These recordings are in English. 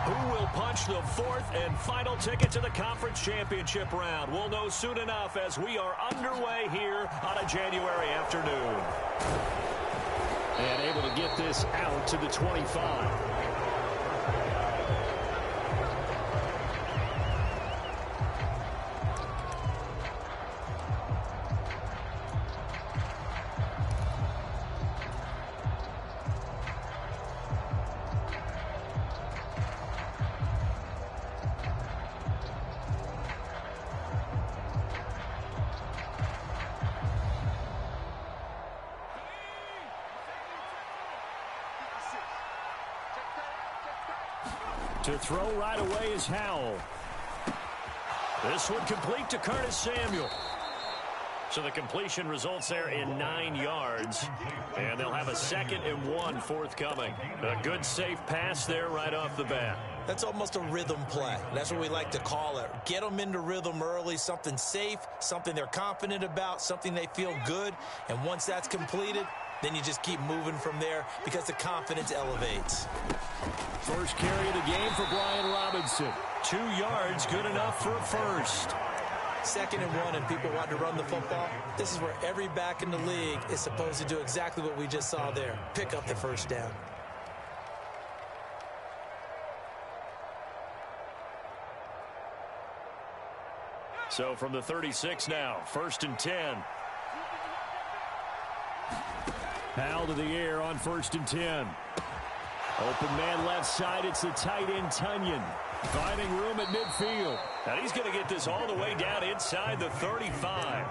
Who will punch the fourth and final ticket to the conference championship round? We'll know soon enough as we are underway here on a January afternoon. And able to get this out to the 25. To throw right away is Howell. This one complete to Curtis Samuel. So the completion results there in 9 yards. And they'll have a 2nd and 1 forthcoming. A good safe pass there right off the bat. That's almost a rhythm play. That's what we like to call it. Get them into rhythm early, something safe, something they're confident about, something they feel good. And once that's completed, then you just keep moving from there because the confidence elevates. First carry of the game for Brian Robinson. 2 yards, good enough for a first. 2nd and 1, and people want to run the football. This is where every back in the league is supposed to do exactly what we just saw there. Pick up the first down. So from the 36 now, 1st and 10. Howell to the air on 1st and 10. Open man left side, it's the tight end Tunyon. Finding room at midfield. And he's going to get this all the way down inside the 35.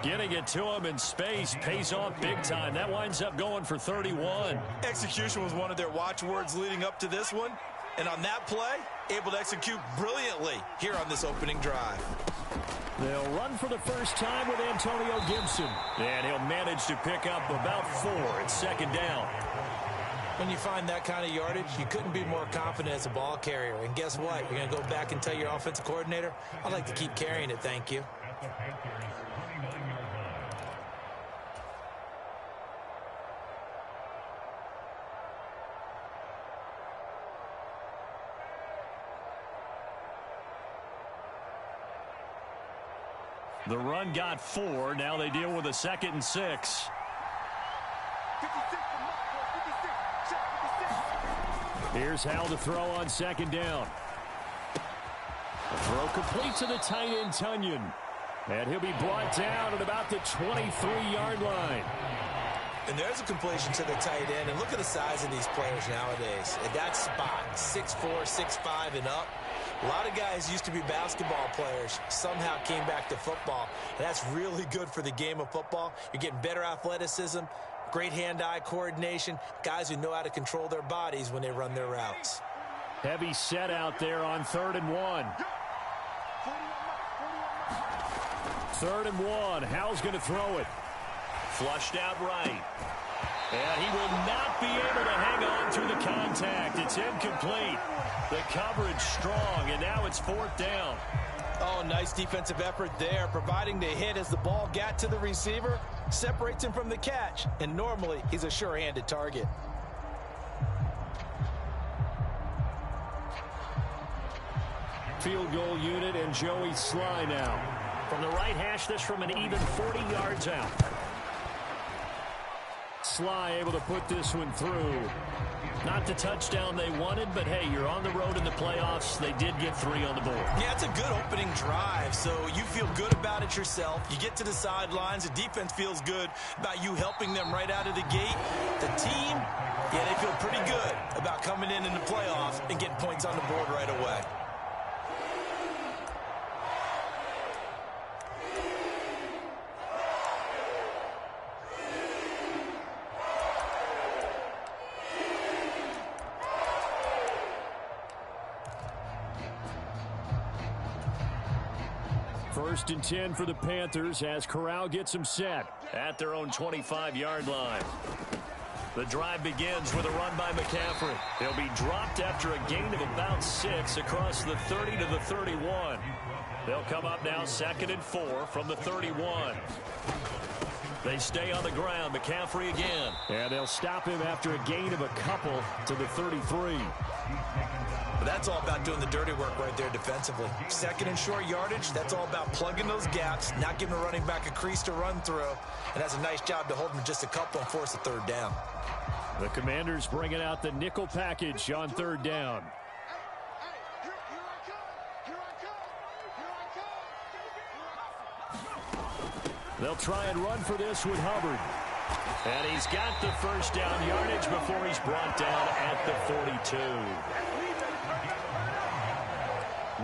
Getting it to him in space pays off big time. That winds up going for 31. Execution was one of their watchwords leading up to this one. And on that play, able to execute brilliantly here on this opening drive. They'll run for the first time with Antonio Gibson. And he'll manage to pick up about 4 at 2nd down. When you find that kind of yardage, you couldn't be more confident as a ball carrier. And guess what? You're going to go back and tell your offensive coordinator, I'd like to keep carrying it, thank you. The run got 4. Now they deal with a 2nd and 6. Here's Howell to throw on 2nd down. The throw complete to the tight end Tunyon. And he'll be brought down at about the 23-yard line. And there's a completion to the tight end. And look at the size of these players nowadays. At that spot, 6'4", 6'5", and up. A lot of guys used to be basketball players, somehow came back to football. And that's really good for the game of football. You're getting better athleticism, great hand-eye coordination, guys who know how to control their bodies when they run their routes. Heavy set out there on 3rd and 1. 3rd and 1. Howell's going to throw it. Flushed out right. And he will not be able to hang on through the contact. It's incomplete. The coverage strong, and now it's 4th down. Oh, nice defensive effort there, providing the hit as the ball got to the receiver, separates him from the catch, and normally he's a sure-handed target. Field goal unit and Joey Sly now. From the right hash, this from an even 40 yards out. Sly able to put this one through. Not the touchdown they wanted, but hey, you're on the road in the playoffs. They did get 3 on the board. Yeah, it's a good opening drive, so you feel good about it yourself. You get to the sidelines. The defense feels good about you helping them right out of the gate. The team, yeah, they feel pretty good about coming in the playoffs and getting points on the board right away. First and 10 for the Panthers as Corral gets them set at their own 25-yard line. The drive begins with a run by McCaffrey. He'll be dropped after a gain of about 6 across the 30 to the 31. They'll come up now 2nd and 4 from the 31. They stay on the ground. McCaffrey again. And they'll stop him after a gain of a couple to the 33. But that's all about doing the dirty work right there defensively. Second and short yardage, that's all about plugging those gaps, not giving a running back a crease to run through. And that's a nice job to hold him just a couple and force a third down. The Commanders bringing out the nickel package on third down. They'll try and run for this with Hubbard. And he's got the first down yardage before he's brought down at the 42.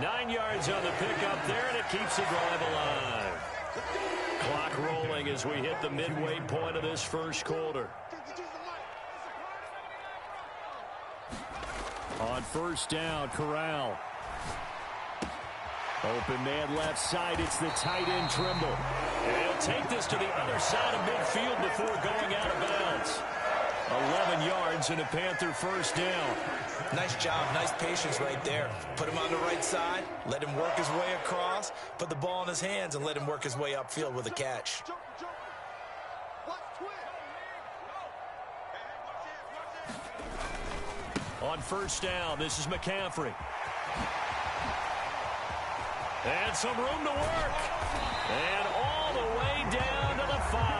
9 yards on the pickup there, and it keeps the drive alive. Clock rolling as we hit the midway point of this first quarter. On first down, Corral. Open man left side. It's the tight end, Trimble. And he'll take this to the other side of midfield before going out of bounds. 11 yards and a Panther first down. Nice job. Nice patience right there. Put him on the right side. Let him work his way across. Put the ball in his hands and let him work his way upfield with a catch. On first down, this is McCaffrey. And some room to work. And all the way down to the 5.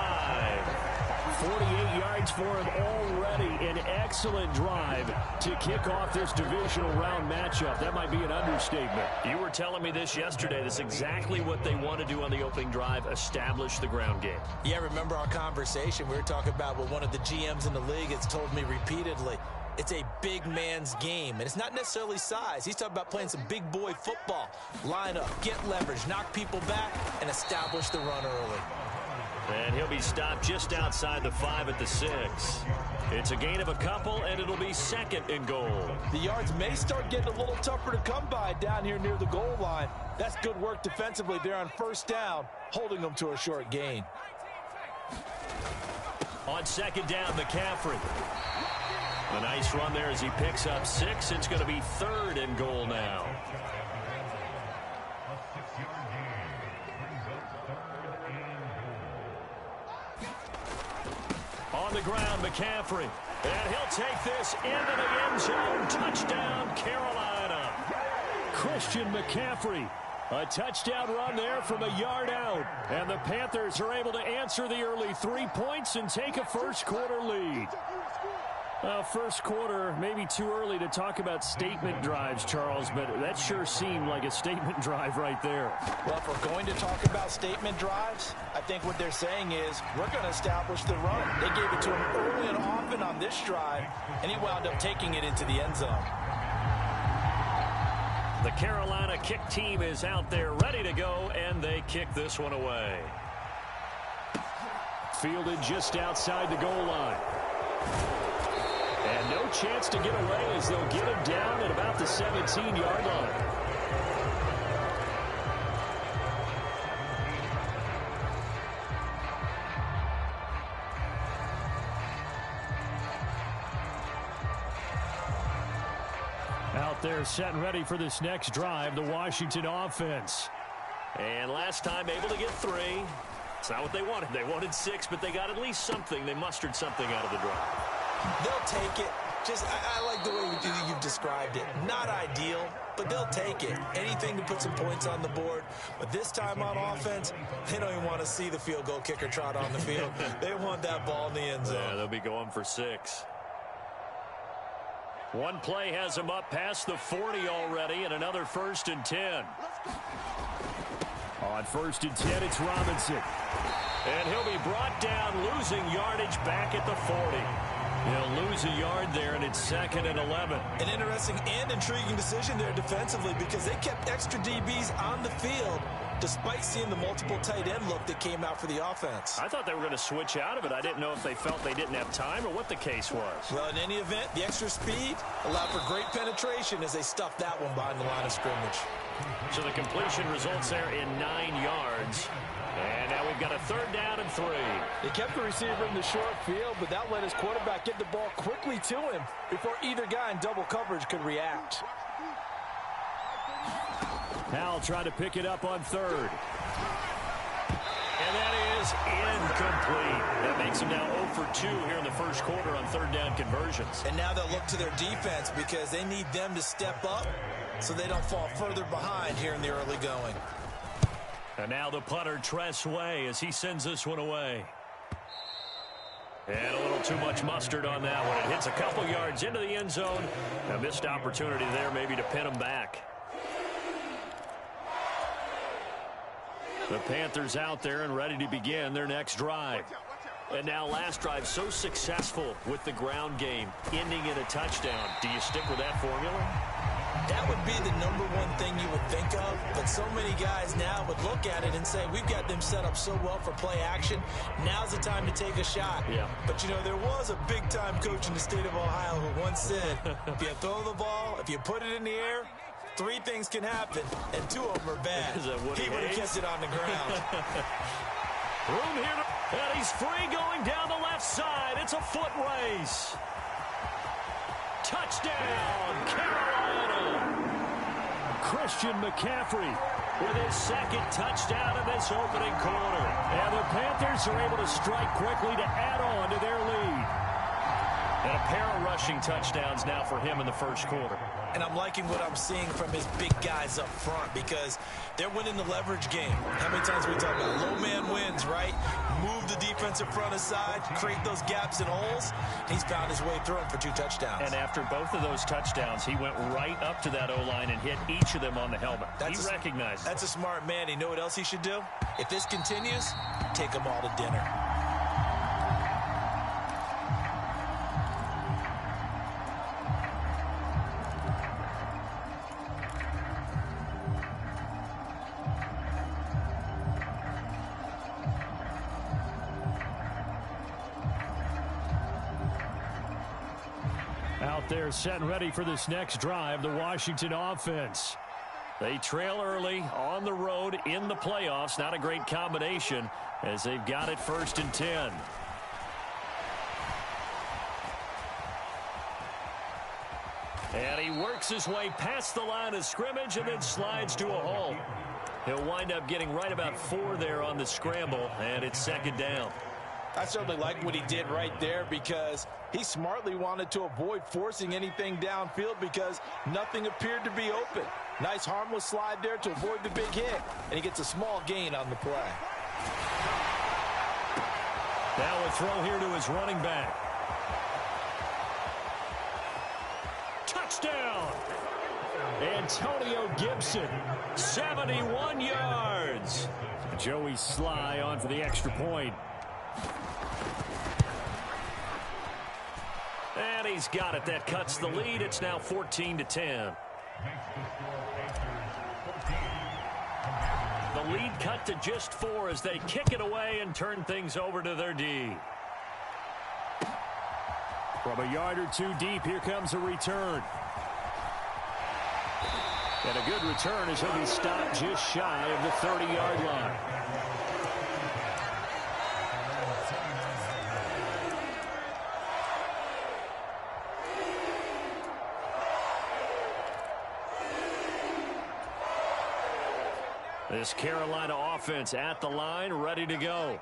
48 yards for him already. An excellent drive to kick off this divisional round matchup. That might be an understatement. You were telling me this yesterday. That's exactly what they want to do on the opening drive, establish the ground game. Yeah, remember our conversation? We were talking about what one of the GMs in the league has told me repeatedly. It's a big man's game, and it's not necessarily size. He's talking about playing some big boy football. Line up, get leverage, knock people back, and establish the run early. And he'll be stopped just outside the 5 at the 6. It's a gain of a couple, and it'll be second and goal. The yards may start getting a little tougher to come by down here near the goal line. That's good work defensively there on first down, holding them to a short gain. On second down, McCaffrey. A nice run there as he picks up 6. It's going to be third and goal now. On the ground, McCaffrey. And he'll take this into the end zone. Touchdown, Carolina. Christian McCaffrey. A touchdown run there from a yard out. And the Panthers are able to answer the early 3 points and take a first quarter lead. First quarter, maybe too early to talk about statement drives, Charles, but that sure seemed like a statement drive right there. Well, if we're going to talk about statement drives, I think what they're saying is we're going to establish the run. They gave it to him early and often on this drive, and he wound up taking it into the end zone. The Carolina kick team is out there ready to go, and they kick this one away. Fielded just outside the goal line. And no chance to get away as they'll get him down at about the 17-yard line. Out there set and ready for this next drive, the Washington offense. And last time able to get 3. It's not what they wanted. They wanted 6, but they got at least something. They mustered something out of the drive. They'll take it. I like the way you've described it. Not ideal, but they'll take it. Anything to put some points on the board. But this time on offense, they don't even want to see the field goal kicker trot on the field. They want that ball in the end zone. Yeah, they'll be going for 6. One play has them up past the 40 already, and another 1st and 10. On 1st and 10, it's Robinson. And he'll be brought down, losing yardage back at the 40. He'll lose a yard there, and it's 2nd and 11. An interesting and intriguing decision there defensively because they kept extra DBs on the field despite seeing the multiple tight end look that came out for the offense. I thought they were going to switch out of it. I didn't know if they felt they didn't have time or what the case was. Well, in any event, the extra speed allowed for great penetration as they stuffed that one behind the line of scrimmage. So the completion results there in 9 yards. And now we've got a 3rd down and 3. They kept the receiver in the short field, but that let his quarterback get the ball quickly to him before either guy in double coverage could react. Howell tried to pick it up on 3rd. And that is incomplete. That makes them now 0 for 2 here in the first quarter on third down conversions. And now they'll look to their defense because they need them to step up so they don't fall further behind here in the early going. And now the punter, Tress Way, as he sends this one away. And a little too much mustard on that one. It hits a couple yards into the end zone. A missed opportunity there maybe to pin them back. The Panthers out there and ready to begin their next drive. And now last drive so successful with the ground game, ending in a touchdown. Do you stick with that formula? That would be the number one thing you would think of, but so many guys now would look at it and say, we've got them set up so well for play action. Now's the time to take a shot. Yeah. But, you know, there was a big-time coach in the state of Ohio who once said, if you throw the ball, if you put it in the air, 3 things can happen, and 2 of them are bad. He would have kept it on the ground. Room here, and he's free going down the left side. It's a foot race. Touchdown, Carolina. Christian McCaffrey with his second touchdown in this opening quarter. And the Panthers are able to strike quickly to add on to their lead. And a pair of rushing touchdowns now for him in the first quarter. And I'm liking what I'm seeing from his big guys up front because they're winning the leverage game. How many times we talk about low man wins, right? Move the defensive front aside, create those gaps and holes. He's found his way through them for 2 touchdowns. And after both of those touchdowns, he went right up to that O-line and hit each of them on the helmet. He recognized it. That's a smart man. You know what else he should do? If this continues, take them all to dinner. Out there set and ready for this next drive, the Washington offense. They trail early on the road in the playoffs. Not a great combination as they've got it 1st and 10. And he works his way past the line of scrimmage and then slides to a hole. He'll wind up getting right about 4 there on the scramble, and it's 2nd down. I certainly like what he did right there because he smartly wanted to avoid forcing anything downfield because nothing appeared to be open. Nice harmless slide there to avoid the big hit, and he gets a small gain on the play. Now a throw here to his running back. Touchdown! Antonio Gibson, 71 yards. Joey Sly on for the extra point. And he's got it. That cuts the lead. It's now 14-10. The lead cut to just 4 as they kick it away and turn things over to their D. From a yard or 2 deep, here comes a return. And a good return as he'll be stopped just shy of the 30-yard line. This Carolina offense at the line, ready to go.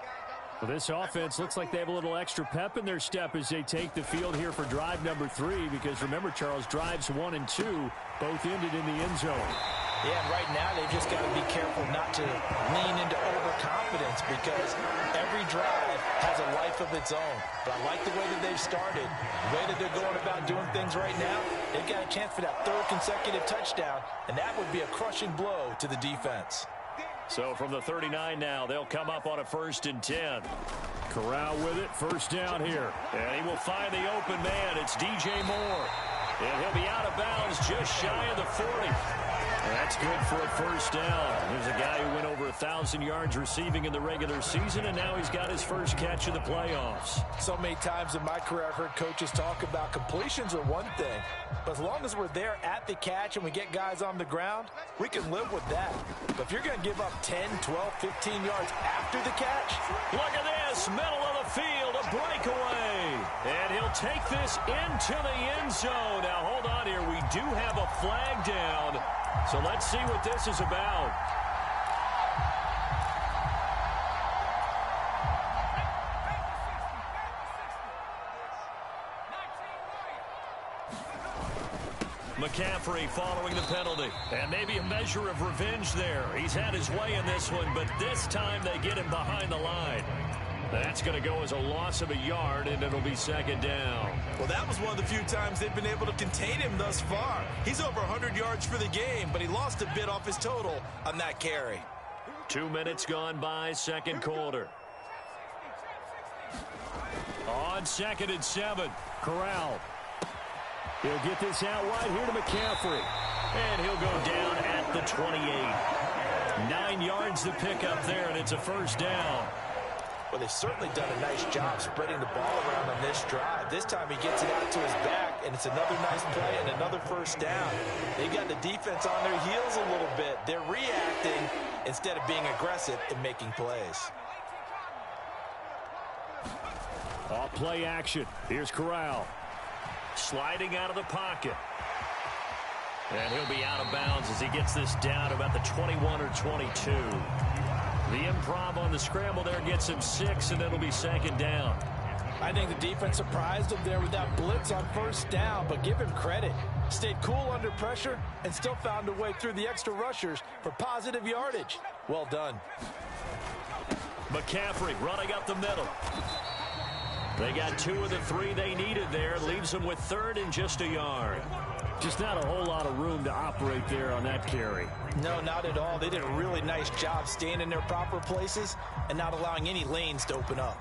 Well, this offense looks like they have a little extra pep in their step as they take the field here for drive number 3, because remember, Charles, drives 1 and 2 both ended in the end zone. Yeah, and right now they've just got to be careful not to lean into overconfidence because every drive has a life of its own. But I like the way that they've started, the way that they're going about doing things right now. They've got a chance for that 3rd consecutive touchdown, and that would be a crushing blow to the defense. So from the 39 now, they'll come up on a 1st and 10. Corral with it, 1st down here. And he will find the open man. It's DJ Moore. And he'll be out of bounds just shy of the 40. That's good for a 1st down. There's a guy who went over 1,000 yards receiving in the regular season, and now he's got his first catch of the playoffs. So many times in my career, I've heard coaches talk about completions are one thing, but as long as we're there at the catch and we get guys on the ground, we can live with that. But if you're going to give up 10, 12, 15 yards after the catch, look at this, middle of the field, a breakaway. And he'll take this into the end zone. Now, hold on here. We do have a flag down. So let's see what this is about. McCaffrey following the penalty. And maybe a measure of revenge there. He's had his way in this one, but this time they get him behind the line. That's going to go as a loss of a yard, and it'll be second down. Well, that was one of the few times they've been able to contain him thus far. He's over 100 yards for the game, but he lost a bit off his total on that carry. 2 minutes gone by, second quarter. On 2nd and 7, Corral. He'll get this out wide here to McCaffrey. And he'll go down at the 28. 9 yards to pick up there, and it's a first down. Well, they've certainly done a nice job spreading the ball around on this drive. This time he gets it out to his back, and it's another nice play and another first down. They got the defense on their heels a little bit. They're reacting instead of being aggressive and making plays. Off play action. Here's Corral. Sliding out of the pocket. And he'll be out of bounds as he gets this down about the 21 or 22. The improv on the scramble there gets him 6, and it'll be second down. I think the defense surprised him there with that blitz on first down, but give him credit. Stayed cool under pressure and still found a way through the extra rushers for positive yardage. Well done. McCaffrey running up the middle. They got 2 of the 3 they needed there. Leaves them with 3rd and just a yard. Just not a whole lot of room to operate there on that carry. No, not at all. They did a really nice job staying in their proper places and not allowing any lanes to open up.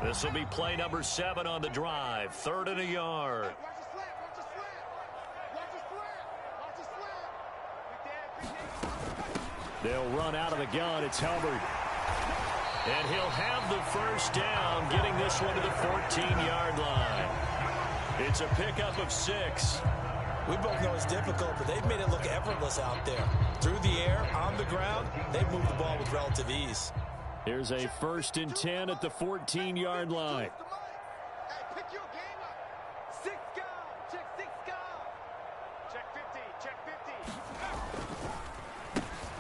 This will be play number 7 on the drive. 3rd and a yard. They'll run out of the gun. It's Hubbard. And he'll have the first down, getting this one to the 14-yard line. It's a pickup of 6. We both know it's difficult, but they've made it look effortless out there. Through the air, on the ground, they've moved the ball with relative ease. Here's a 1st and 10 at the 14-yard line.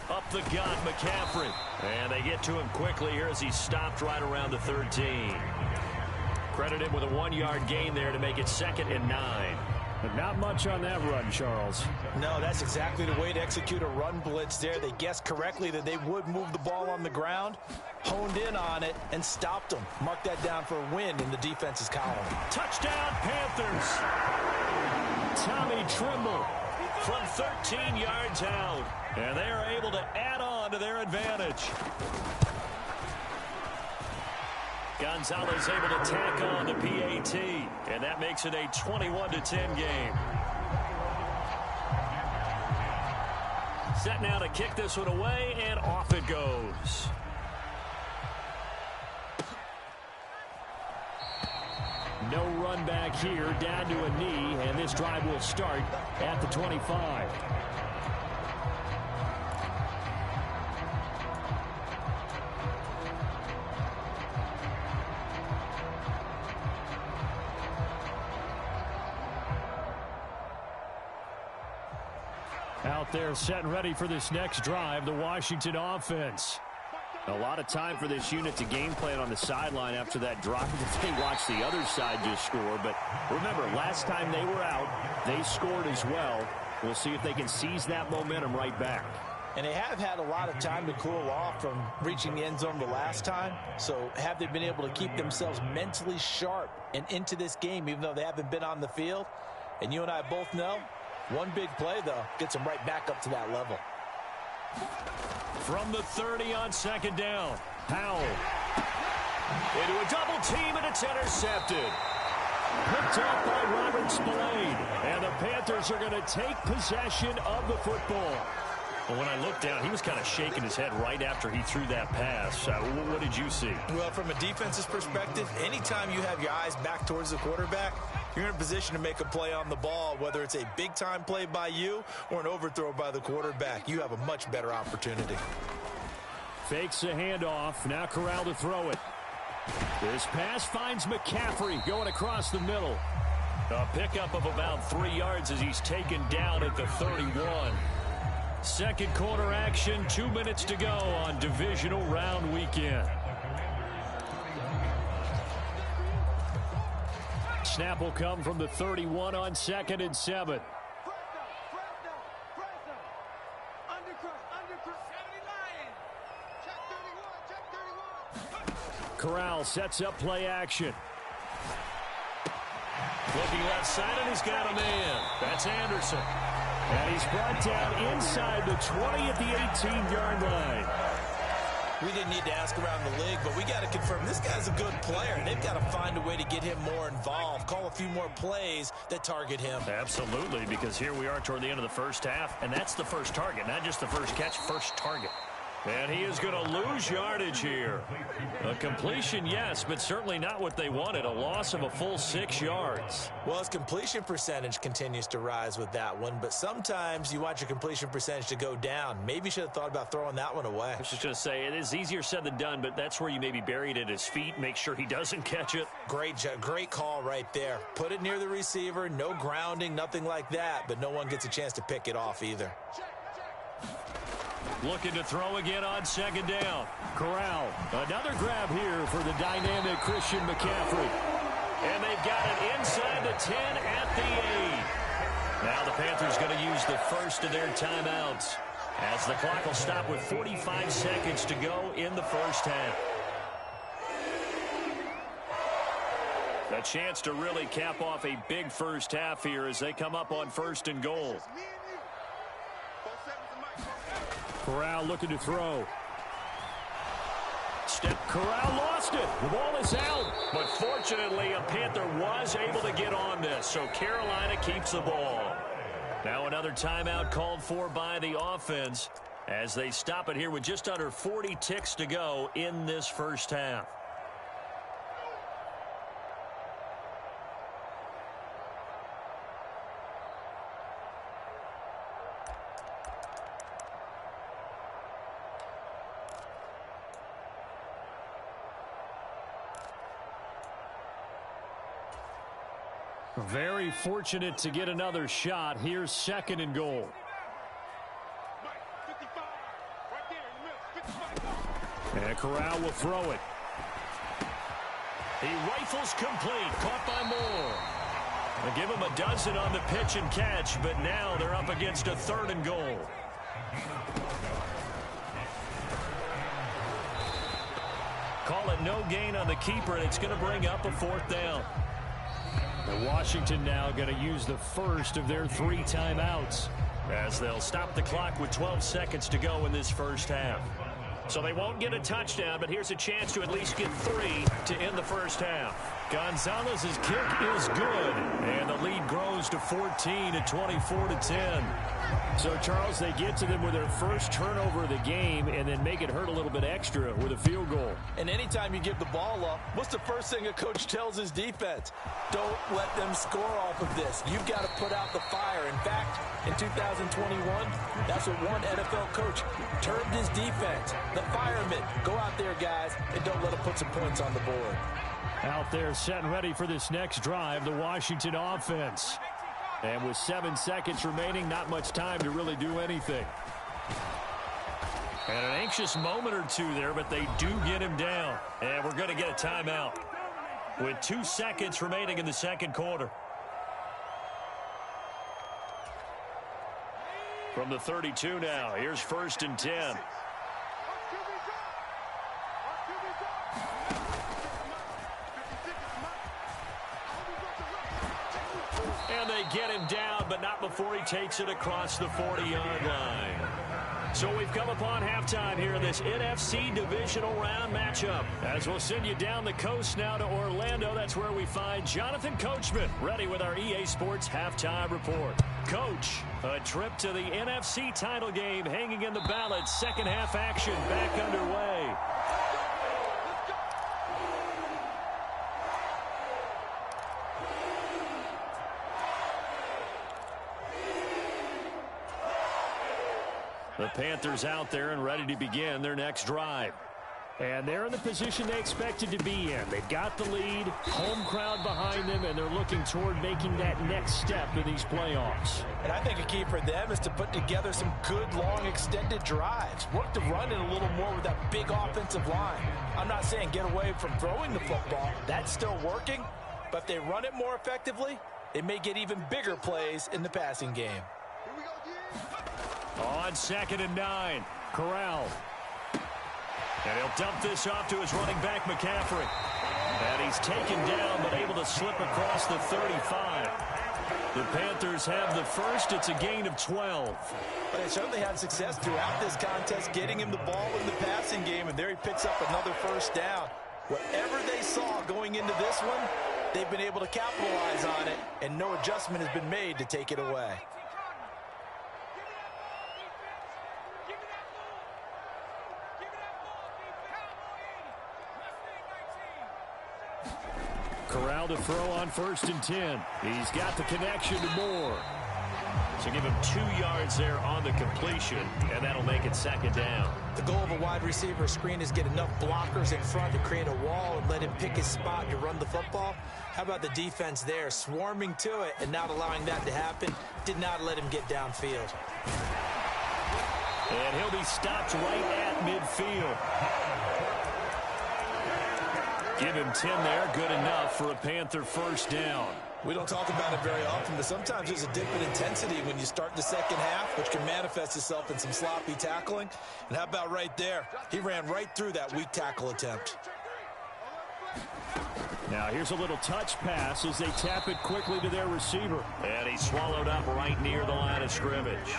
Up the gut, McCaffrey. And they get to him quickly here as he stopped right around the 13. Credit him with a 1-yard gain there to make it 2nd and 9. But not much on that run, Charles. No, that's exactly the way to execute a run blitz there. They guessed correctly that they would move the ball on the ground, honed in on it, and stopped them. Mark that down for a win in the defense's column. Touchdown, Panthers. Tommy Trimble from 13 yards out. And they are able to add on to their advantage. Gonzalez able to tack on the PAT. And that makes it a 21-10 game. Set now to kick this one away, and off it goes. No run back here, down to a knee, and this drive will start at the 25. Out there set and ready for this next drive, the Washington offense. A lot of time for this unit to game plan on the sideline after that drive. They watched the other side just score. But remember, last time they were out, they scored as well. We'll see if they can seize that momentum right back. And they have had a lot of time to cool off from reaching the end zone the last time. So have they been able to keep themselves mentally sharp and into this game, even though they haven't been on the field? And you and I both know, one big play, though, gets them right back up to that level. From the 30 on 2nd down, Powell. Into a double team, and it's intercepted. Picked up by Robert Spillane. And the Panthers are going to take possession of the football. Well, when I looked down, he was kind of shaking his head right after he threw that pass. What did you see? Well, from a defense's perspective, anytime you have your eyes back towards the quarterback, you're in a position to make a play on the ball, whether it's a big-time play by you or an overthrow by the quarterback. You have a much better opportunity. Fakes a handoff. Now Corral to throw it. This pass finds McCaffrey going across the middle. A pickup of about 3 yards as he's taken down at the 31. Second quarter action, 2 minutes to go on divisional round weekend. snap will come from the 31 on 2nd and 7. Corral sets up play action. Looking left side, and he's got a man. That's Anderson. And he's brought down inside the 20 at the 18-yard line. We didn't need to ask around the league, but we got to confirm this guy's a good player. They've got to find a way to get him more involved, call a few more plays that target him. Absolutely, because here we are toward the end of the first half, and that's the first target, not just the first catch, first target. And he is going to lose yardage here. A completion, yes, but certainly not what they wanted. A loss of a full 6 yards. Well, his completion percentage continues to rise with that one, but sometimes you want your completion percentage to go down. Maybe you should have thought about throwing that one away. I was just going to say, it is easier said than done, but that's where you maybe bury it at his feet, make sure he doesn't catch it. Great call right there. Put it near the receiver, no grounding, nothing like that, but no one gets a chance to pick it off either. Looking to throw again on 2nd down. Corral, another grab here for the dynamic Christian McCaffrey. And they've got it inside the 10 at the 8. Now the Panthers going to use the first of their timeouts, as the clock will stop with 45 seconds to go in the first half. A chance to really cap off a big first half here as they come up on 1st and goal. Corral looking to throw. Corral lost it. The ball is out. But fortunately, a Panther was able to get on this, so Carolina keeps the ball. Now another timeout called for by the offense as they stop it here with just under 40 ticks to go in this first half. Very fortunate to get another shot. Here's 2nd and goal. And Corral will throw it. He rifles complete. Caught by Moore. They'll give him a dozen on the pitch and catch, but now they're up against a 3rd and goal. Call it no gain on the keeper, and it's going to bring up a 4th down. And Washington now going to use the first of their 3 timeouts as they'll stop the clock with 12 seconds to go in this first half. So they won't get a touchdown, but here's a chance to at least get 3 to end the first half. Gonzalez's kick is good, and the lead grows to 14 at 24-10. So, Charles, they get to them with their first turnover of the game and then make it hurt a little bit extra with a field goal. And anytime you give the ball up, what's the first thing a coach tells his defense? Don't let them score off of this. You've got to put out the fire. In fact, in 2021, that's what one NFL coach termed his defense. The firemen. Go out there, guys, and don't let them put some points on the board. Out there set and ready for this next drive, the Washington offense. And with 7 seconds remaining, not much time to really do anything. And an anxious moment or two there, but they do get him down. And we're going to get a timeout with 2 seconds remaining in the second quarter. From the 32 now, here's 1st and 10. And they get him down, but not before he takes it across the 40-yard line. So we've come upon halftime here in this NFC divisional round matchup. As we'll send you down the coast now to Orlando, that's where we find Jonathan Coachman, ready with our EA Sports halftime report. Coach, a trip to the NFC title game hanging in the balance. Second half action back underway. The Panthers out there and ready to begin their next drive. And they're in the position they expected to be in. They've got the lead, home crowd behind them, and they're looking toward making that next step in these playoffs. And I think a key for them is to put together some good, long, extended drives. Work the run in a little more with that big offensive line. I'm not saying get away from throwing the football. That's still working. But if they run it more effectively, they may get even bigger plays in the passing game. On 2nd and 9, Corral. And he'll dump this off to his running back, McCaffrey. And he's taken down, but able to slip across the 35. The Panthers have the first. It's a gain of 12. But they certainly had success throughout this contest, getting him the ball in the passing game, and there he picks up another first down. Whatever they saw going into this one, they've been able to capitalize on it, and no adjustment has been made to take it away. Corral to throw on 1st and 10. He's got the connection to Moore. So give him 2 yards there on the completion, and that'll make it 2nd down. The goal of a wide receiver screen is get enough blockers in front to create a wall and let him pick his spot to run the football. How about the defense there, swarming to it and not allowing that to happen? Did not let him get downfield. And he'll be stopped right at midfield. Give him 10 there, good enough for a Panther first down. We don't talk about it very often, but sometimes there's a dip in intensity when you start the second half, which can manifest itself in some sloppy tackling. And how about right there? He ran right through that weak tackle attempt. Now here's a little touch pass as they tap it quickly to their receiver. And he's swallowed up right near the line of scrimmage.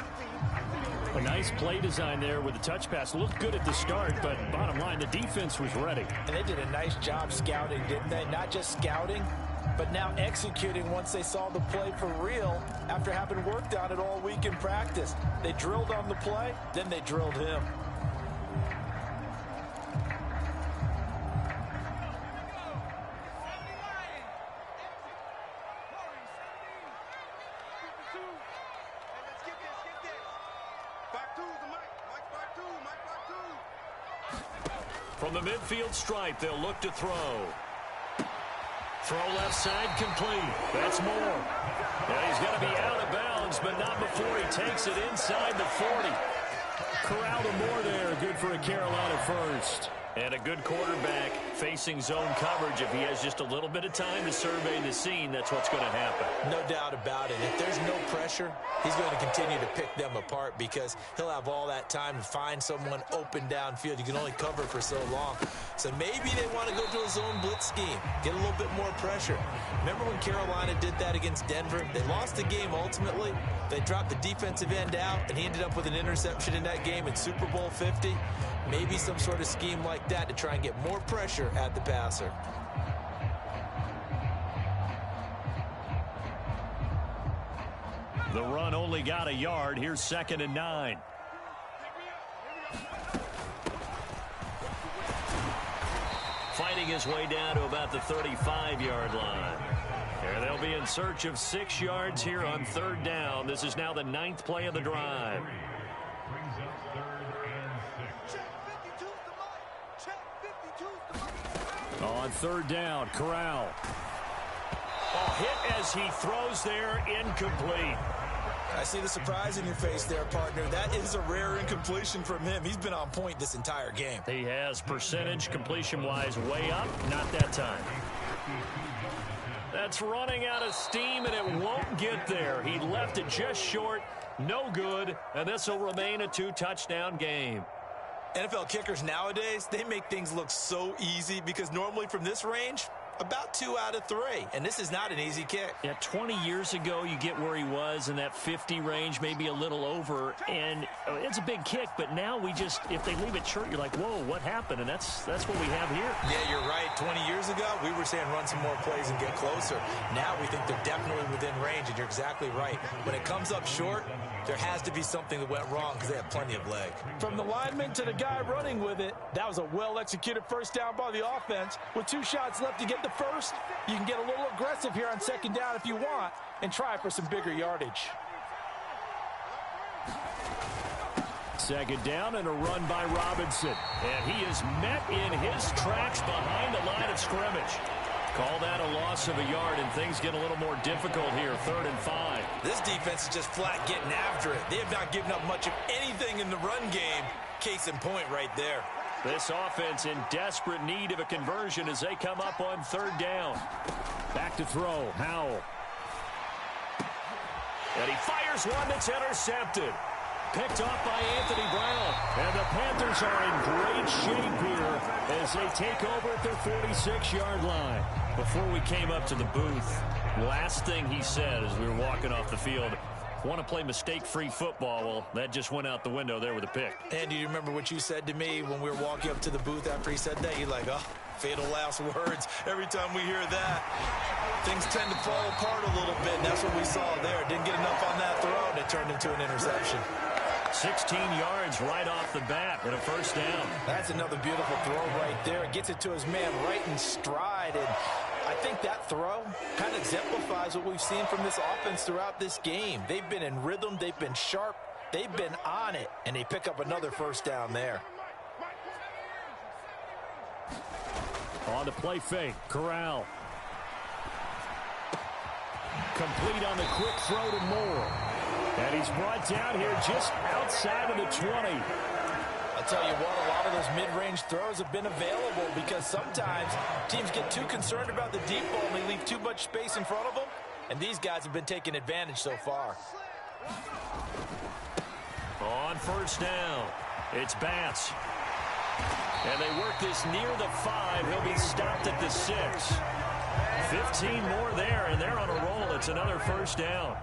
A nice play design there with the touch pass. Looked good at the start, but bottom line, the defense was ready. And they did a nice job scouting, didn't they? Not just scouting, but now executing once they saw the play for real after having worked on it all week in practice. They drilled on the play, then they drilled him. From the midfield stripe, they'll look to throw. Throw left side complete. That's Moore. And he's going to be out of bounds, but not before he takes it inside the 40. Corral to Moore there. Good for a Carolina first. And a good quarterback facing zone coverage. If he has just a little bit of time to survey the scene, that's what's going to happen. No doubt about it. If there's no pressure, he's going to continue to pick them apart because he'll have all that time to find someone open downfield. You can only cover for so long. So maybe they want to go to a zone blitz scheme, get a little bit more pressure. Remember when Carolina did that against Denver? They lost the game ultimately. They dropped the defensive end out, and he ended up with an interception in that game in Super Bowl 50. Maybe some sort of scheme like that to try and get more pressure at the passer. The run only got a yard. Here's 2nd and 9. Fighting his way down to about the 35-yard line. And they'll be in search of 6 yards here on 3rd down. This is now the 9th play of the drive. On 3rd down, Corral. Oh, hit as he throws there, incomplete. I see the surprise in your face there, partner. That is a rare incompletion from him. He's been on point this entire game. He has percentage completion-wise way up, not that time. That's running out of steam, and it won't get there. He left it just short, no good, and this will remain a 2-touchdown game. NFL kickers nowadays, they make things look so easy because normally from this range, about 2 out of 3. And this is not an easy kick. Yeah, 20 years ago, you get where he was in that 50 range, maybe a little over. And it's a big kick, but now we just, if they leave it short, you're like, whoa, what happened? And that's what we have here. Yeah, you're right. 20 years ago, we were saying run some more plays and get closer. Now we think they're definitely within range, and you're exactly right. When it comes up short, there has to be something that went wrong because they have plenty of leg. From the lineman to the guy running with it, that was a well-executed first down by the offense. With 2 shots left to get the first, you can get a little aggressive here on 2nd down if you want and try for some bigger yardage. 2nd down and a run by Robinson. And he is met in his tracks behind the line of scrimmage. Call that a loss of a yard, and things get a little more difficult here. 3rd and 5. This defense is just flat getting after it. They have not given up much of anything in the run game. Case in point right there. This offense in desperate need of a conversion as they come up on third down. Back to throw, Howell. And he fires one that's intercepted. Picked off by Anthony Brown. And the Panthers are in great shape here as they take over at their 46-yard line. Before we came up to the booth, last thing he said as we were walking off the field, want to play mistake-free football. Well, that just went out the window there with a pick. And do you remember what you said to me when we were walking up to the booth after he said that? You're like, oh, fatal last words. Every time we hear that, things tend to fall apart a little bit. And that's what we saw there. Didn't get enough on that throw, and it turned into an interception. 16 yards right off the bat and a first down. That's another beautiful throw right there. It gets it to his man right in stride. And I think that throw kind of exemplifies what we've seen from this offense throughout this game. They've been in rhythm. They've been sharp. They've been on it. And they pick up another first down there. On the play fake, Corral. Complete on the quick throw to Moore. And he's brought down here just outside of the 20. I'll tell you what, a lot of those mid-range throws have been available because sometimes teams get too concerned about the deep ball and they leave too much space in front of them. And these guys have been taking advantage so far. On first down, it's Bass. And they work this near the 5. He'll be stopped at the 6. 15 more there, and they're on a roll. It's another first down.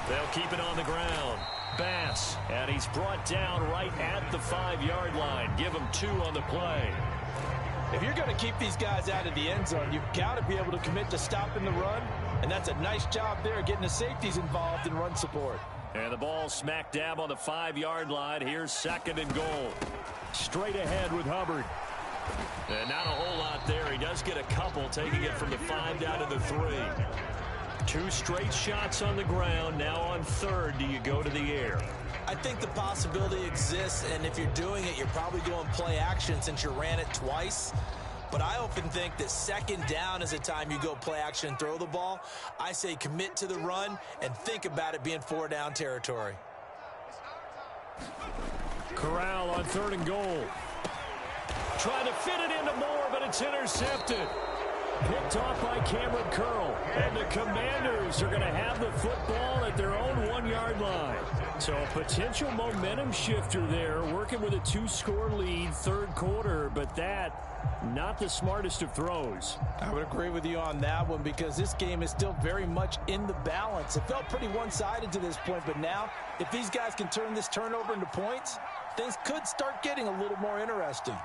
They'll keep it on the ground. Bass, and he's brought down right at the 5-yard line. Give him 2 on the play. If you're going to keep these guys out of the end zone, you've got to be able to commit to stopping the run, and that's a nice job there getting the safeties involved in run support. And the ball smack dab on the 5-yard line. Here's second and goal. Straight ahead with Hubbard. And not a whole lot there. He does get a couple, taking it from the 5 down to the 3. 2 straight shots on the ground. Now on third, do you go to the air? I think the possibility exists, and if you're doing it, you're probably going play action since you ran it twice. But I often think that second down is a time you go play action and throw the ball. I say commit to the run and think about it being 4-down territory. Corral on third and goal. Trying to fit it into Moore, but it's intercepted. Picked off by Cameron Curl. And the Commanders are going to have the football at their own 1-yard line. So a potential momentum shifter there, working with a 2-score lead, third quarter, but that, not the smartest of throws. I would agree with you on that one because this game is still very much in the balance. It felt pretty one-sided to this point, but now, if these guys can turn this turnover into points, things could start getting a little more interesting.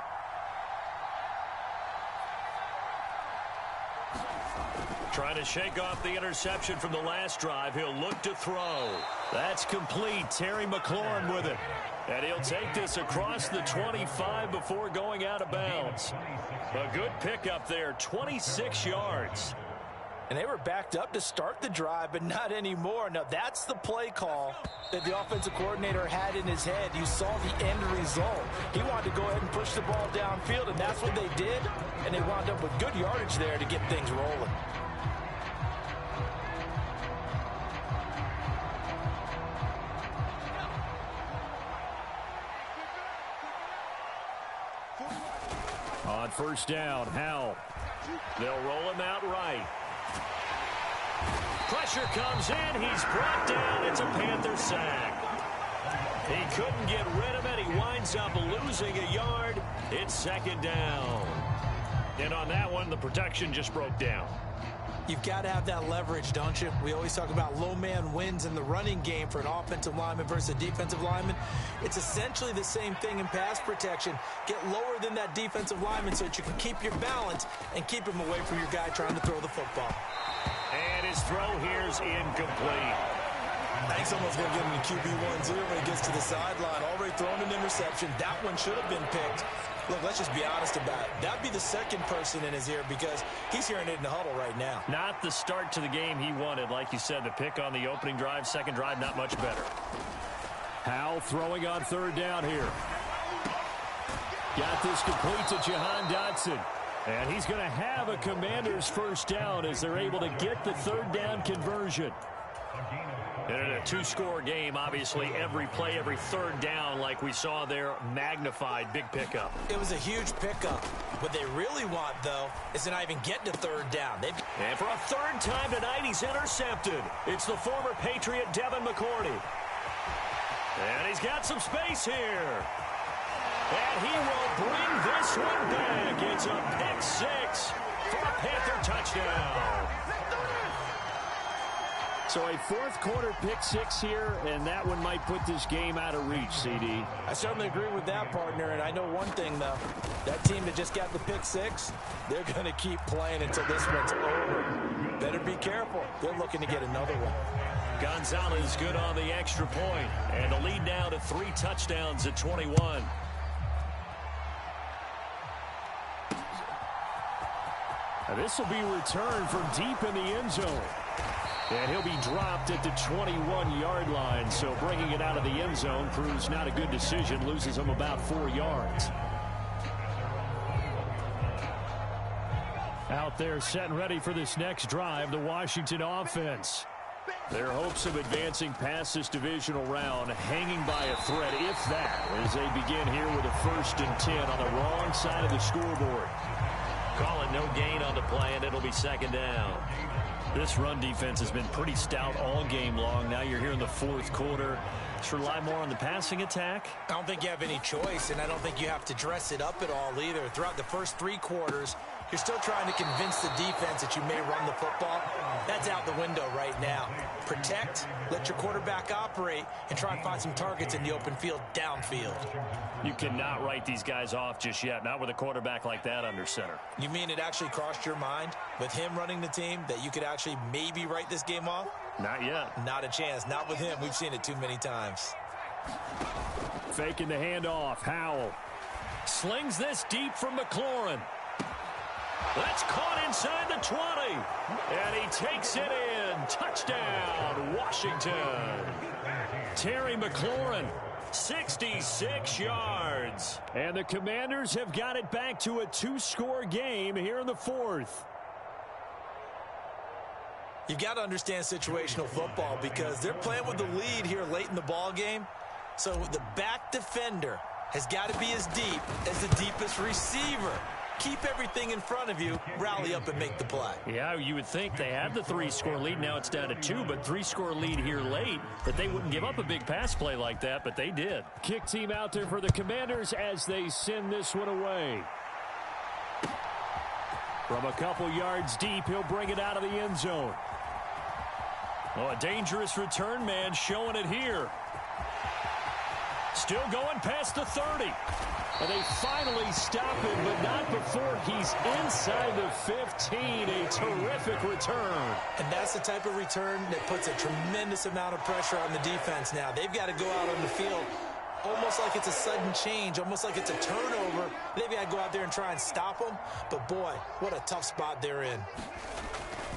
Trying to shake off the interception from the last drive. He'll look to throw. That's complete. Terry McLaurin with it. And he'll take this across the 25 before going out of bounds. A good pickup there, 26 yards. And they were backed up to start the drive, but not anymore. Now, that's the play call that the offensive coordinator had in his head. You saw the end result. He wanted to go ahead and push the ball downfield, and that's what they did. And they wound up with good yardage there to get things rolling. On first down, Howell. They'll roll him out right. Pressure comes in. He's brought down. It's a Panther sack. He couldn't get rid of it. He winds up losing a yard. It's second down. And on that one, the protection just broke down. You've got to have that leverage, don't you? We always talk about low man wins in the running game for an offensive lineman versus a defensive lineman. It's essentially the same thing in pass protection. Get lower than that defensive lineman so that you can keep your balance and keep him away from your guy trying to throw the football. And his throw here is incomplete. I think someone's going to get him to QB1-0 when he gets to the sideline. Already thrown an interception. That one should have been picked. Look, let's just be honest about it. That'd be the second person in his ear because he's hearing it in the huddle right now. Not the start to the game he wanted. Like you said, the pick on the opening drive, second drive, not much better. Howell throwing on third down here. Got this complete to Jahan Dotson. And he's going to have a Commanders first down as they're able to get the third down conversion. And in a two-score game, obviously, every play, every third down, like we saw there, magnified, big pickup. It was a huge pickup. What they really want, though, is to not even get to third down. And for a third time tonight, he's intercepted. It's the former Patriot, Devin McCourty. And he's got some space here. And he will bring this one back. It's a pick six for a Panther touchdown. So a fourth quarter pick six here, and that one might put this game out of reach, CD. I certainly agree with that, partner, and I know one thing, though. That team that just got the pick six, they're going to keep playing until this one's over. Better be careful. They're looking to get another one. Gonzalez good on the extra point, and the lead now to 3 touchdowns at 21. Now this will be returned from deep in the end zone. And he'll be dropped at the 21-yard line. So bringing it out of the end zone proves not a good decision. Loses him about 4 yards. Out there set and ready for this next drive, the Washington offense. Their hopes of advancing past this divisional round hanging by a thread, if that, as they begin here with a 1st and 10 on the wrong side of the scoreboard. Call it no gain on the play, and it'll be 2nd down. This run defense has been pretty stout all game long. Now you're here in the 4th quarter. Just rely more on the passing attack. I don't think you have any choice, and I don't think you have to dress it up at all either. Throughout the first 3 quarters, you're still trying to convince the defense that you may run the football. That's out the window right now. Protect, let your quarterback operate, and try and find some targets in the open field downfield. You cannot write these guys off just yet, not with a quarterback like that under center. You mean it actually crossed your mind with him running the team that you could actually maybe write this game off? Not yet. Not a chance. Not with him. We've seen it too many times. Faking the handoff. Howell slings this deep from McLaurin. That's caught inside the 20. And he takes it in. Touchdown, Washington. Terry McLaurin, 66 yards. And the Commanders have got it back to a 2-score game here in the 4th. You've got to understand situational football because they're playing with the lead here late in the ball game. So the back defender has got to be as deep as the deepest receiver. Keep everything in front of you, rally up and make the play. Yeah, you would think they had the 3-score lead. Now it's down to 2, but 3-score lead here late, that they wouldn't give up a big pass play like that, but they did. Kick team out there for the Commanders as they send this one away. From a couple yards deep, he'll bring it out of the end zone. Oh, a dangerous return man showing it here. Still going past the 30. And they finally stop him, but not before he's inside the 15. A terrific return. And that's the type of return that puts a tremendous amount of pressure on the defense now. They've got to go out on the field almost like it's a sudden change, almost like it's a turnover. They've got to go out there and try and stop them. But, boy, what a tough spot they're in.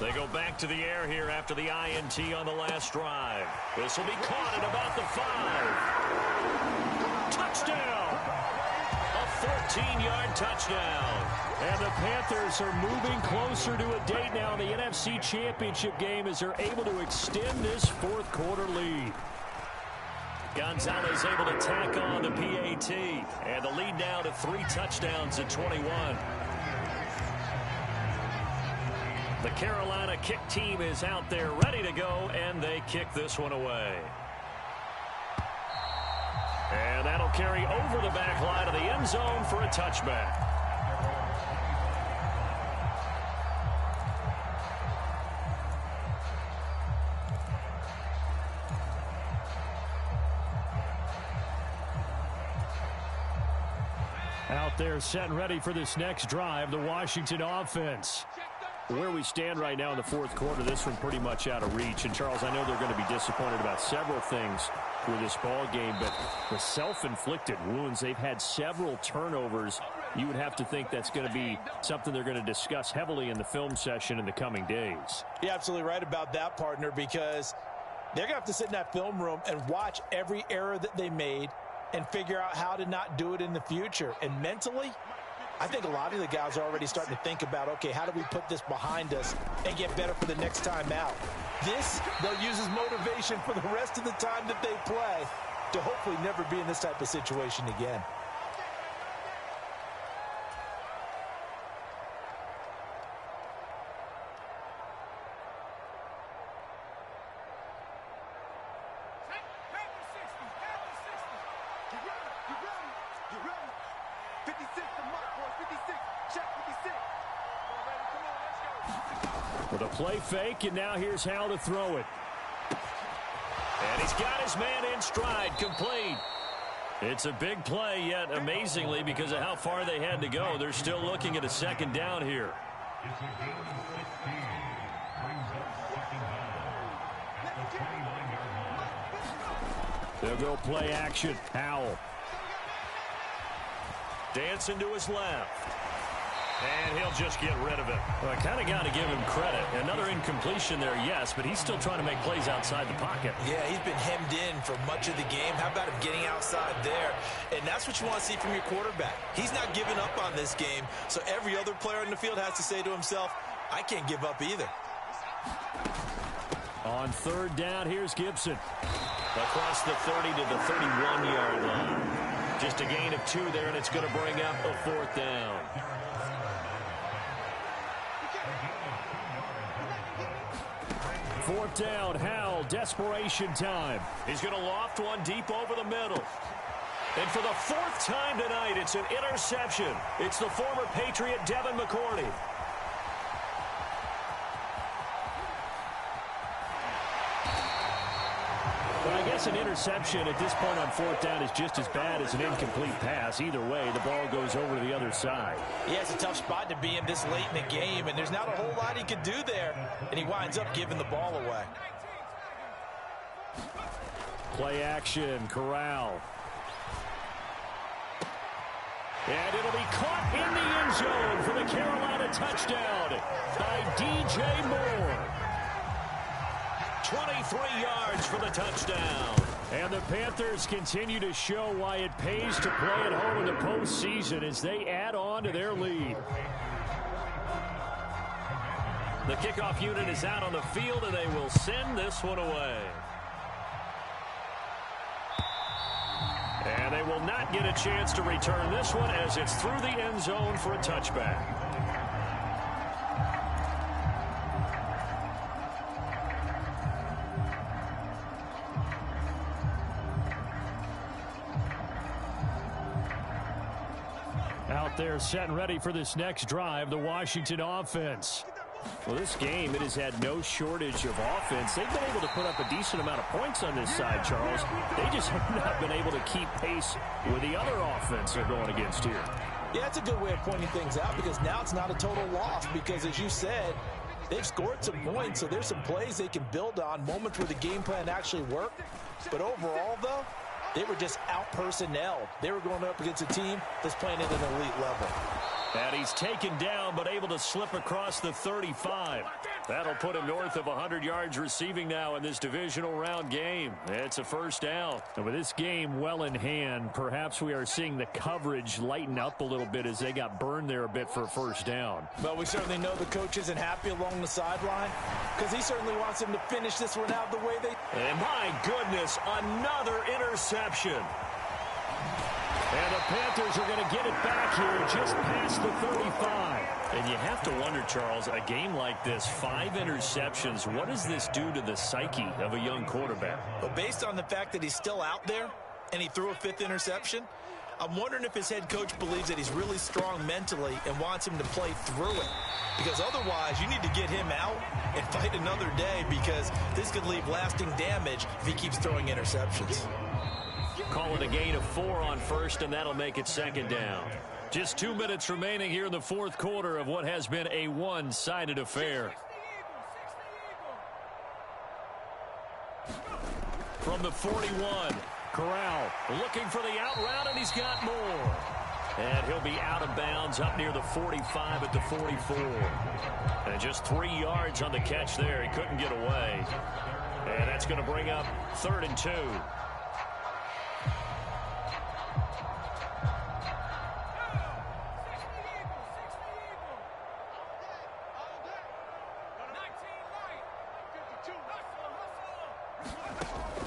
They go back to the air here after the INT on the last drive. This will be caught at about the 5. Touchdown! A 14-yard touchdown. And the Panthers are moving closer to a date now in the NFC Championship game as they're able to extend this 4th quarter lead. Gonzalez able to tack on the PAT. And the lead now to 3 touchdowns at 21. The Carolina kick team is out there ready to go, and they kick this one away. And that'll carry over the back line of the end zone for a touchback. Out there set and ready for this next drive, the Washington offense. Where we stand right now in the 4th quarter, this one pretty much out of reach. And, Charles, I know they're going to be disappointed about several things with this ball game, but the self-inflicted wounds, they've had several turnovers. You would have to think that's going to be something they're going to discuss heavily in the film session in the coming days. You're absolutely right about that, partner, because they're going to have to sit in that film room and watch every error that they made and figure out how to not do it in the future. And mentally, I think a lot of the guys are already starting to think about, okay, how do we put this behind us and get better for the next time out? This, they'll use as motivation for the rest of the time that they play to hopefully never be in this type of situation again. With a play fake, and now here's Hal to throw it. And he's got his man in stride, complete. It's a big play, yet amazingly, because of how far they had to go, they're still looking at a second down here. They'll go play action. Howell. Dancing to his left. And he'll just get rid of it. Well, I kind of got to give him credit. Another incompletion there, yes, but he's still trying to make plays outside the pocket. Yeah, he's been hemmed in for much of the game. How about him getting outside there? And that's what you want to see from your quarterback. He's not giving up on this game, so every other player in the field has to say to himself, I can't give up either. On third down, here's Gibson. Across the 30 to the 31-yard line. Just a gain of 2 there, and it's going to bring up a fourth down. Fourth down, Howell, desperation time. He's going to loft one deep over the middle. And for the 4th time tonight, it's an interception. It's the former Patriot Devin McCourty. Well, I guess an interception at this point on fourth down is just as bad as an incomplete pass. Either way, the ball goes over to the other side. Yeah, it's a tough spot to be in this late in the game, and there's not a whole lot he could do there, and he winds up giving the ball away. Play action, Corral. And it'll be caught in the end zone for the Carolina touchdown by DJ Moore. 23 yards for the touchdown. And the Panthers continue to show why it pays to play at home in the postseason as they add on to their lead. The kickoff unit is out on the field, and they will send this one away. And they will not get a chance to return this one as it's through the end zone for a touchback. Out there set and ready for this next drive, the Washington offense. Well, this game, it has had no shortage of offense. They've been able to put up a decent amount of points on this side, Charles. They just have not been able to keep pace with the other offense they're going against here. Yeah, that's a good way of pointing things out because now it's not a total loss because, as you said, they've scored some points, so there's some plays they can build on, moments where the game plan actually worked. But overall, though, they were just out-personnelled. They were going up against a team that's playing at an elite level. And he's taken down, but able to slip across the 35. That'll put him north of 100 yards receiving now in this divisional round game. It's a first down. And with this game well in hand, perhaps we are seeing the coverage lighten up a little bit as they got burned there a bit for a first down. Well, we certainly know the coach isn't happy along the sideline because he certainly wants him to finish this one out the way they... And my goodness, another interception. And the Panthers are going to get it back here just past the 35. And you have to wonder, Charles, a game like this, 5 interceptions, what does this do to the psyche of a young quarterback? Well, based on the fact that he's still out there and he threw a 5th interception, I'm wondering if his head coach believes that he's really strong mentally and wants him to play through it. Because otherwise, you need to get him out and fight another day because this could leave lasting damage if he keeps throwing interceptions. Call it a gain of 4 on first, and that'll make it second down. Just 2 minutes remaining here in the fourth quarter of what has been a one-sided affair. From the 41, Corral looking for the out route, and he's got more. And he'll be out of bounds up near the 45 at the 44. And just 3 yards on the catch there. He couldn't get away. And that's going to bring up 3rd and 2.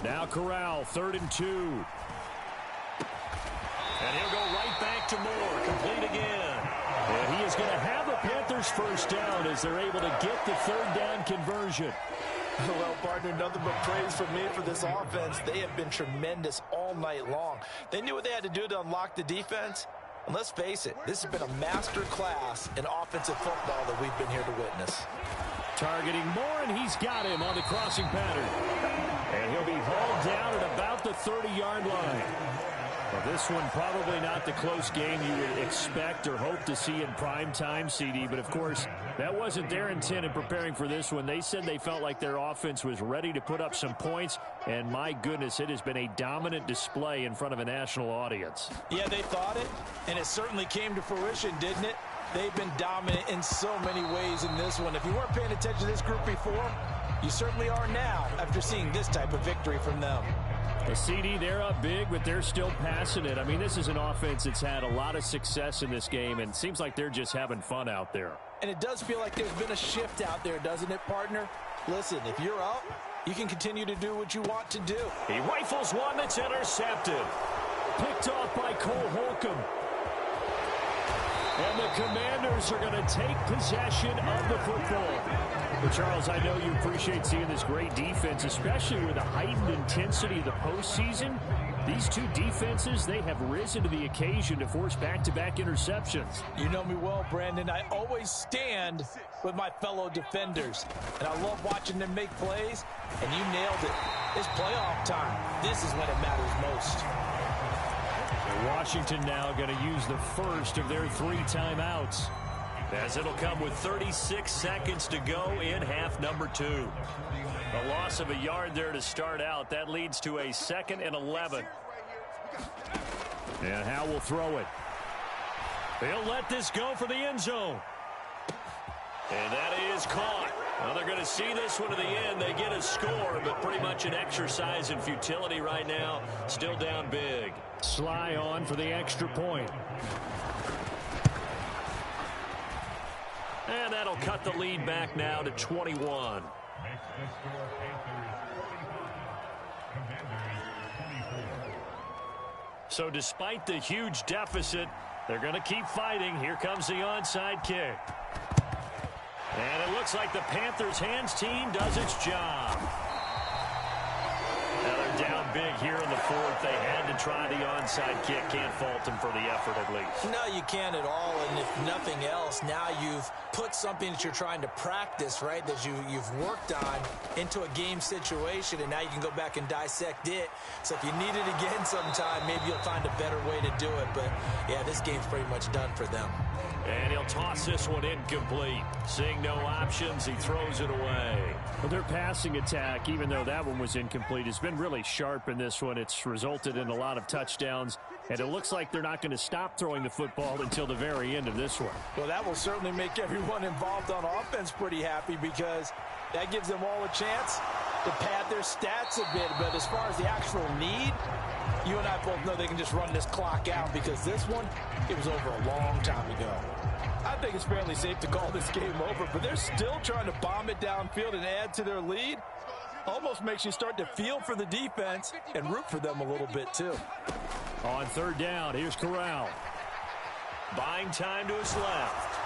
Now Corral, 3rd and 2. And he'll go right back to Moore. Complete again. And he is going to have the Panthers first down as they're able to get the 3rd down conversion. Well, partner, nothing but praise from me for this offense. They have been tremendous all night long. They knew what they had to do to unlock the defense. And let's face it, this has been a master class in offensive football that we've been here to witness. Targeting Moore, and he's got him on the crossing pattern. And he'll be hauled down at about the 30-yard line. Well, this one probably not the close game you would expect or hope to see in prime time, CD. But, of course, that wasn't their intent in preparing for this one. They said they felt like their offense was ready to put up some points. And, my goodness, it has been a dominant display in front of a national audience. Yeah, they thought it, and it certainly came to fruition, didn't it? They've been dominant in so many ways in this one. If you weren't paying attention to this group before, you certainly are now after seeing this type of victory from them. The CD, they're up big, but they're still passing it. I mean, this is an offense that's had a lot of success in this game, and it seems like they're just having fun out there. And it does feel like there's been a shift out there, doesn't it, partner? Listen, if you're up, you can continue to do what you want to do. He rifles one that's intercepted. Picked off by Cole Holcomb. And the Commanders are going to take possession of the football. Well, Charles, I know you appreciate seeing this great defense, especially with the heightened intensity of the postseason. These two defenses, they have risen to the occasion to force back-to-back interceptions. You know me well, Brandon. I always stand with my fellow defenders. And I love watching them make plays, and you nailed it. It's playoff time. This is when it matters most. Washington now going to use the first of their 3 timeouts, as it'll come with 36 seconds to go in half number 2. A loss of a yard there to start out. That leads to a 2nd and 11. And Howe will throw it. They'll let this go for the end zone. And that is caught. Well, they're going to see this one to the end. They get a score, but pretty much an exercise in futility right now. Still down big. Sly on for the extra point. And that'll cut the lead back now to 21. So despite the huge deficit, they're going to keep fighting. Here comes the onside kick. And it looks like the Panthers' hands team does its job. Now they're down big here in the 4th. They had to try the onside kick. Can't fault them for the effort at least. No, you can't at all. And if nothing else, now you've put something that you're trying to practice, right, that you've worked on into a game situation, and now you can go back and dissect it. So if you need it again sometime, maybe you'll find a better way to do it. But, yeah, this game's pretty much done for them. And he'll toss this one incomplete. Seeing no options, he throws it away. Well, their passing attack, even though that one was incomplete, has been really sharp in this one. It's resulted in a lot of touchdowns, and it looks like they're not going to stop throwing the football until the very end of this one. Well, that will certainly make everyone involved on offense pretty happy, because that gives them all a chance to pad their stats a bit. But as far as the actual need, you and I both know they can just run this clock out, because this one, it was over a long time ago. I think it's fairly safe to call this game over, but they're still trying to bomb it downfield and add to their lead. Almost makes you start to feel for the defense and root for them a little bit, too. On 3rd down, here's Corral. Buying time to his left.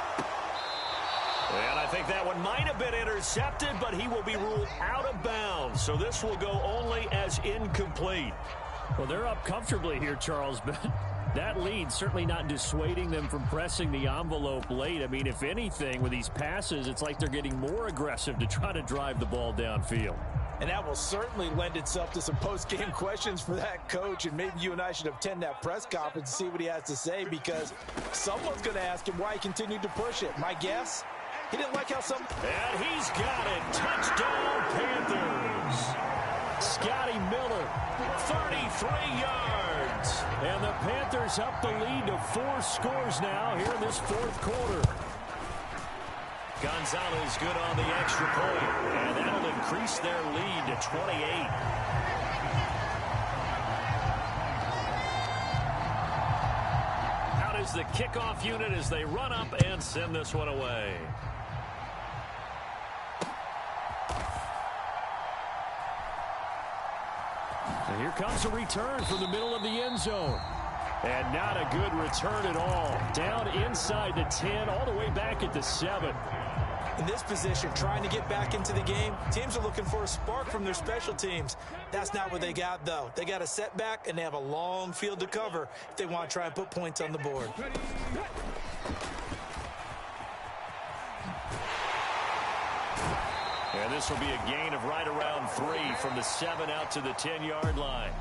And I think that one might have been intercepted, but he will be ruled out of bounds. So this will go only as incomplete. Well, they're up comfortably here, Charles, but that lead certainly not dissuading them from pressing the envelope late. I mean, if anything, with these passes, it's like they're getting more aggressive to try to drive the ball downfield. And that will certainly lend itself to some post-game questions for that coach, and maybe you and I should attend that press conference and see what he has to say, because someone's going to ask him why he continued to push it. My guess, he didn't like how some... And he's got it. Touchdown, Panthers. Scotty Miller, 33 yards. And the Panthers up the lead to 4 scores now here in this 4th quarter. Gonzalez good on the extra point, and that'll increase their lead to 28. Out is the kickoff unit as they run up and send this one away. And here comes a return from the middle of the end zone. And not a good return at all. Down inside the 10, all the way back at the 7. In this position, trying to get back into the game, teams are looking for a spark from their special teams. That's not what they got, though. They got a setback, and they have a long field to cover if they want to try and put points on the board. And this will be a gain of right around 3 from the 7 out to the 10-yard line.